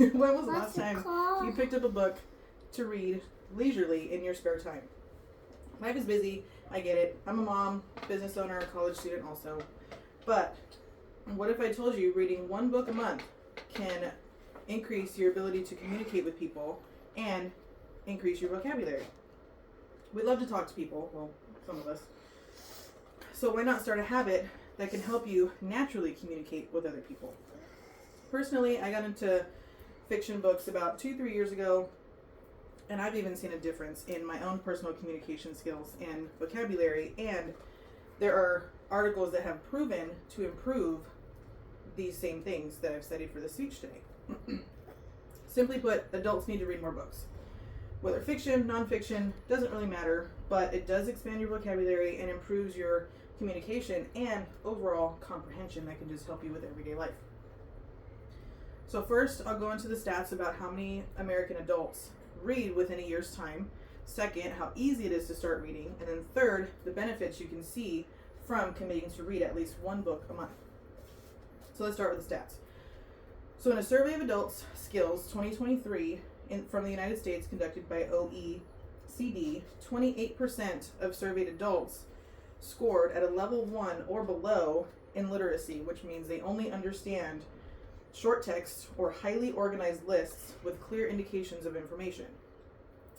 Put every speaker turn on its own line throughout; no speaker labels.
When was the last time you picked up a book to read leisurely in your spare time? Life is busy. I get it. I'm a mom, business owner, college student also. But what if I told you reading one book a month can increase your ability to communicate with people and increase your vocabulary? We love to talk to people. Well, some of us. So why not start a habit that can help you naturally communicate with other people? Personally, I got into fiction books about 2-3 years ago, and I've even seen a difference in my own personal communication skills and vocabulary, and there are articles that have proven to improve these same things that I've studied for the speech today. Simply put, adults need to read more books. Whether fiction, nonfiction, doesn't really matter, but it does expand your vocabulary and improves your communication and overall comprehension that can just help you with everyday life. So first, I'll go into the stats about how many American adults read within a year's time. Second, how easy it is to start reading. And then third, the benefits you can see from committing to read at least one book a month. So let's start with the stats. So in a survey of adults' skills 2023 from the United States conducted by OECD, 28% of surveyed adults scored at a level 1 or below in literacy, which means they only understand short text or highly organized lists with clear indications of information.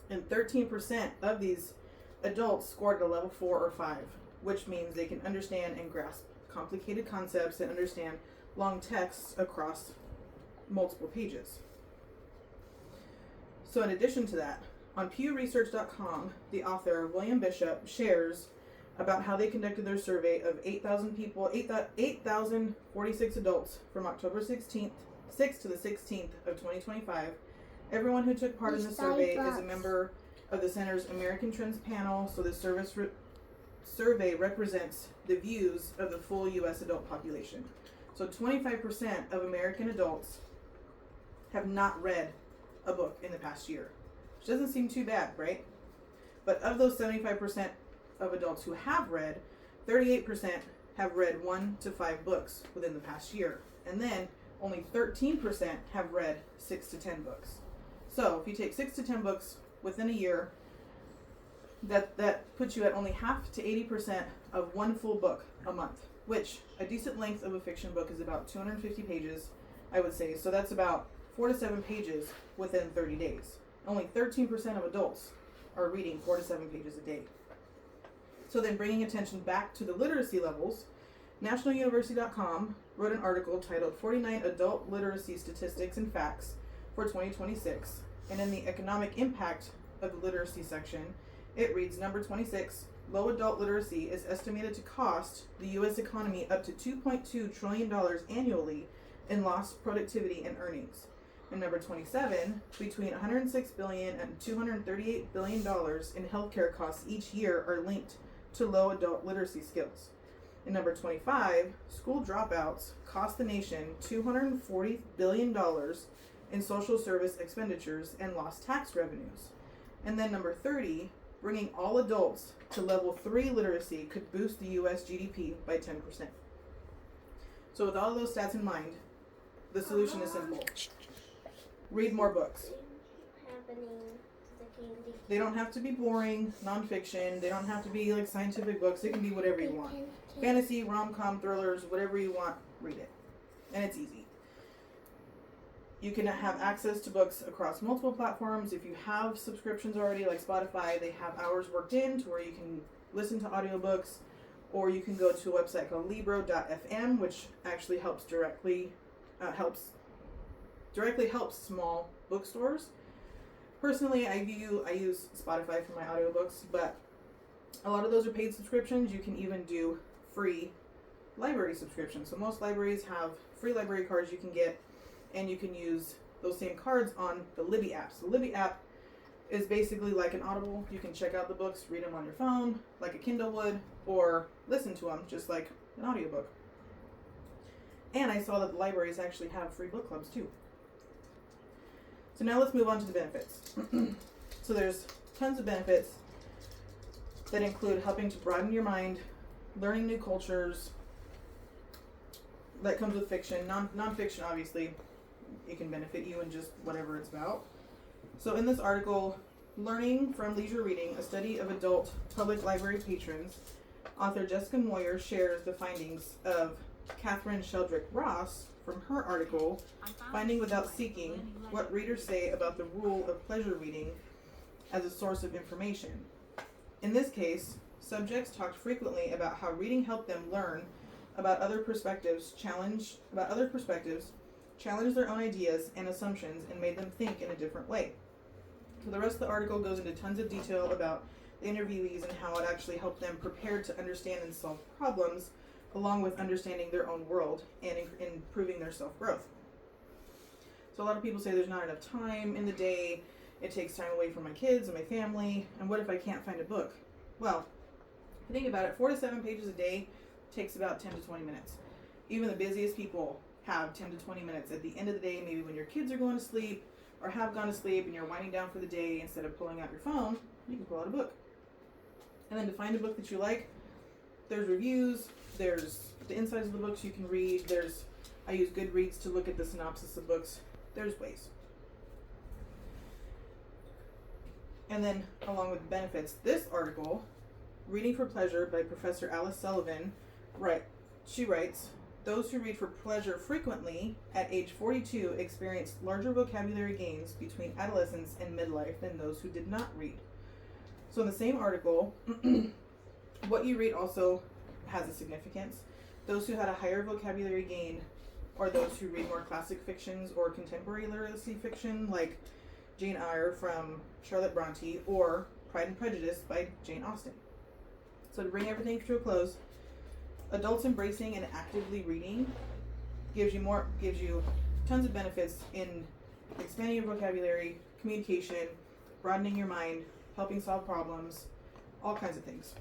And 13% of these adults scored at a level 4 or 5, which means they can understand and grasp complicated concepts and understand long texts across multiple pages. So in addition to that, on pewresearch.com, the author William Bishop shares about how they conducted their survey of 8,046 adults from October 6th to the 16th of 2025. Everyone who took part in the survey is a member of the Center's American Trends panel, so the survey represents the views of the full U.S. adult population. So 25% of American adults have not read a book in the past year, which doesn't seem too bad, right? But of those 75% of adults who have read, 38% have read 1 to 5 books within the past year. And then only 13% have read 6 to 10 books. So if you take 6 to 10 books within a year, that puts you at only half to 80% of one full book a month, which a decent length of a fiction book is about 250 pages, I would say. So that's about 4 to 7 pages within 30 days. Only 13% of adults are reading 4 to 7 pages a day. So then bringing attention back to the literacy levels, nationaluniversity.com wrote an article titled 49 Adult Literacy Statistics and Facts for 2026. And in the economic impact of the literacy section, it reads, number 26, low adult literacy is estimated to cost the U.S. economy up to $2.2 trillion annually in lost productivity and earnings. And number 27, between $106 billion and $238 billion in healthcare costs each year are linked to low adult literacy skills. And number 25, school dropouts cost the nation $240 billion in social service expenditures and lost tax revenues. And then number 30, bringing all adults to level 3 literacy could boost the U.S. GDP by 10%. So with all of those stats in mind, the solution is simple. Read more books. They don't have to be boring, nonfiction. They don't have to be like scientific books. It can be whatever you want. Fantasy, rom-com, thrillers, whatever you want, read it. And it's easy. You can have access to books across multiple platforms. If you have subscriptions already, like Spotify, they have hours worked in to where you can listen to audiobooks, or you can go to a website called Libro.fm, which actually directly helps small bookstores. Personally, I use Spotify for my audiobooks, but a lot of those are paid subscriptions. You can even do free library subscriptions. So most libraries have free library cards you can get, and you can use those same cards on the Libby app. So the Libby app is basically like an Audible. You can check out the books, read them on your phone, like a Kindle would, or listen to them just like an audiobook. And I saw that the libraries actually have free book clubs too. So now let's move on to the benefits. So there's tons of benefits that include helping to broaden your mind, learning new cultures. That comes with fiction. Non-fiction, obviously, it can benefit you in just whatever it's about. So in this article, Learning from Leisure Reading, a study of adult public library patrons, author Jessica Moyer shares the findings of Catherine Sheldrick Ross from her article, Finding Without Seeking, What Readers Say About the Rule of Pleasure Reading as a Source of Information. In this case, subjects talked frequently about how reading helped them learn about other perspectives, challenge their own ideas and assumptions, and made them think in a different way. So the rest of the article goes into tons of detail about the interviewees and how it actually helped them prepare to understand and solve problems, along with understanding their own world and improving their self-growth. So a lot of people say there's not enough time in the day, it takes time away from my kids and my family, and what if I can't find a book? Well, think about it, 4 to 7 pages a day takes about 10 to 20 minutes. Even the busiest people have 10 to 20 minutes at the end of the day, maybe when your kids are going to sleep or have gone to sleep and you're winding down for the day. Instead of pulling out your phone, you can pull out a book. And then to find a book that you like, there's reviews, there's the insides of the books you can read, I use Goodreads to look at the synopsis of books. There's ways. And then, along with benefits, this article, Reading for Pleasure by Professor Alice Sullivan, she writes, those who read for pleasure frequently at age 42 experienced larger vocabulary gains between adolescence and midlife than those who did not read. So in the same article, what you read also has a significance. Those who had a higher vocabulary gain are those who read more classic fictions or contemporary literacy fiction, like Jane Eyre from Charlotte Bronte or Pride and Prejudice by Jane Austen. So to bring everything to a close, adults embracing and actively reading gives you tons of benefits in expanding your vocabulary, communication, broadening your mind, helping solve problems, all kinds of things.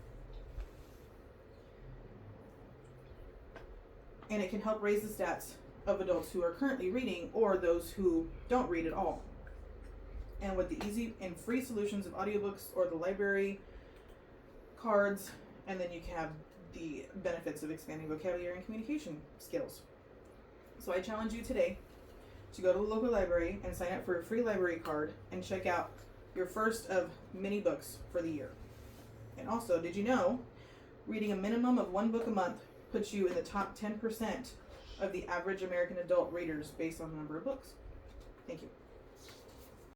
And it can help raise the stats of adults who are currently reading or those who don't read at all. And with the easy and free solutions of audiobooks or the library cards, and then you can have the benefits of expanding vocabulary and communication skills. So I challenge you today to go to the local library and sign up for a free library card and check out your first of many books for the year. And also, did you know reading a minimum of 1 book a month puts you in the top 10% of the average American adult readers based on the number of books? Thank you.